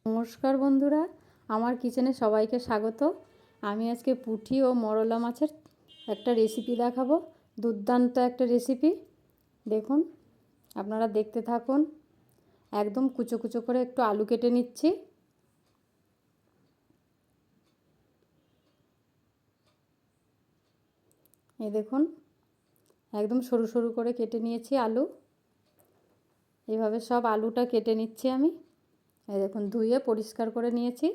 নমস্কার বন্ধুরা, আমার কিচেনে সবাইকে স্বাগত। আমি আজকে পুঁটি ও মরলা মাছের একটা রেসিপি দেখাবো। দুর্দান্ত একটা রেসিপি। দেখুন, আপনারা দেখতে থাকুন। একদম কুচো কুচো করে একটু আলু কেটে নিচ্ছি। এই দেখুন, একদম সরু সরু করে কেটে নিয়েছি আলু। এইভাবে সব আলুটা কেটে নিচ্ছি আমি। এই দেখুন, ধুয়ে পরিষ্কার করে নিয়েছি।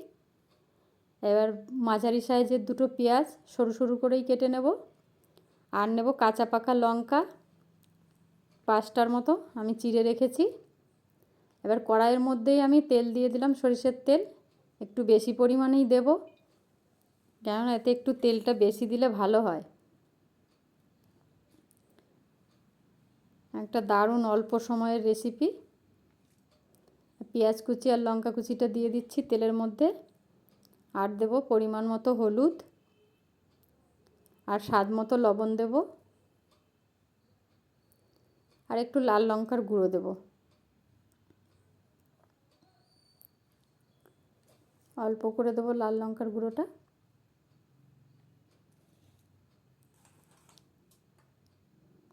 এবার মাঝারি সাইজের দুটো পেঁয়াজ সরু সরু করেই কেটে নেব। আর নেব কাঁচা পাকা লঙ্কা 5টার মতো আমি চিড়ে রেখেছি। এবার কড়াইয়ের মধ্যেই আমি তেল দিয়ে দিলাম, সরিষার তেল। একটু বেশি পরিমাণেই দেব, কেননা এতে একটু তেলটা বেশি দিলে ভালো হয়। একটা দারুণ অল্প সময়ের রেসিপি। পেঁয়াজ কুচি আর লঙ্কা কুচিটা দিয়ে দিচ্ছি তেলের মধ্যে। আর দেব পরিমাণ মতো হলুদ, আর স্বাদ মতো লবণ দেব, আর একটু লাল লঙ্কার গুঁড়ো দেব। অল্প করে দেবো লাল লঙ্কার গুঁড়োটা।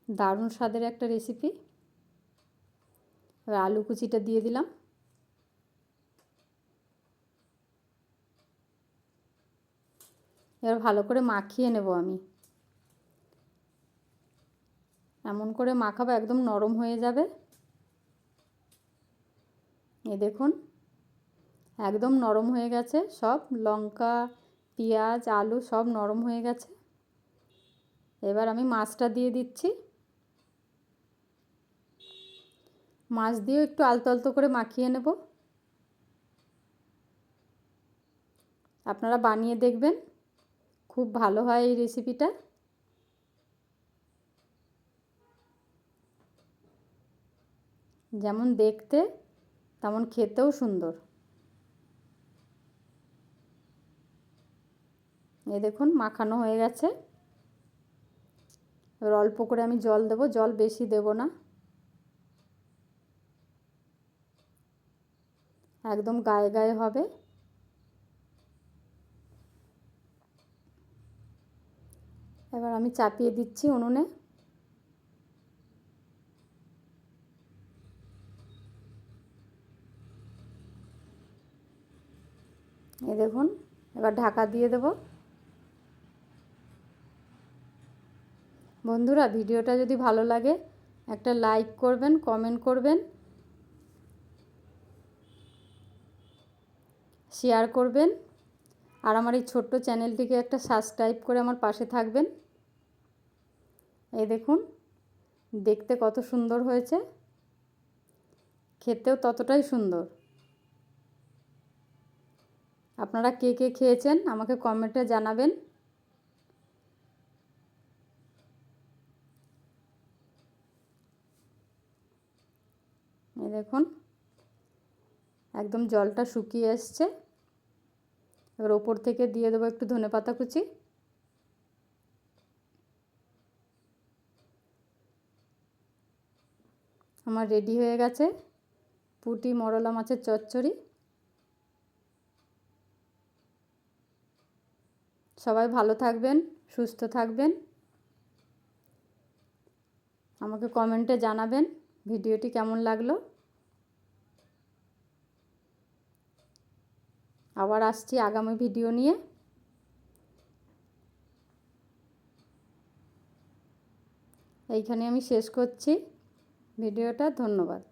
দারুণ স্বাদের একটা রেসিপি। এবার আলু কুচিটা দিয়ে দিলাম। এবার ভালো করে মাখিয়ে নেব আমি। এমন করে মাখাবো একদম নরম হয়ে যাবে। এই দেখুন, একদম নরম হয়ে গেছে সব। লঙ্কা, পেঁয়াজ, আলু সব নরম হয়ে গেছে। এবার আমি মাছটা দিয়ে দিচ্ছি। মাছ দিয়েও একটু আলতো আলতো করে মাখিয়ে নেব। আপনারা বানিয়ে দেখবেন, খুব ভালো হয় এই রেসিপিটা। যেমন দেখতে তেমন খেতেও সুন্দর। এই দেখুন, মাখানো হয়ে গেছে। এবার অল্প করে আমি জল দেব, জল বেশি দেব না। একদম গায়ে গায়ে হবে। এবার আমি চাপিয়ে দিচ্ছি উনুনে। এই দেখুন, এবার ঢাকা দিয়ে দেব। বন্ধুরা, ভিডিওটা যদি ভালো লাগে একটা লাইক করবেন, কমেন্ট করবেন, শেয়ার করবেন, আর আমার এই ছোট্ট চ্যানেলটিকে একটা সাবস্ক্রাইব করে আমার পাশে থাকবেন। এই দেখুন, দেখতে কত সুন্দর হয়েছে, খেতেও ততটাই সুন্দর। আপনারা কে কে খেয়েছেন আমাকে কমেন্টে জানাবেন। এই দেখুন, একদম জলটা শুকিয়ে এসছে। এবার ওপর থেকে দিয়ে দেবো একটু ধনেপাতা কুচি। আমার রেডি হয়ে গেছে পুঁটি মরলা মাছের চচ্চড়ি। সবাই ভালো থাকবেন, সুস্থ থাকবেন। আমাকে কমেন্টে জানাবেন ভিডিওটি কেমন লাগলো। আবার আসছি আগামী ভিডিও নিয়ে। এইখানে আমি শেষ করছি ভিডিওটা। ধন্যবাদ।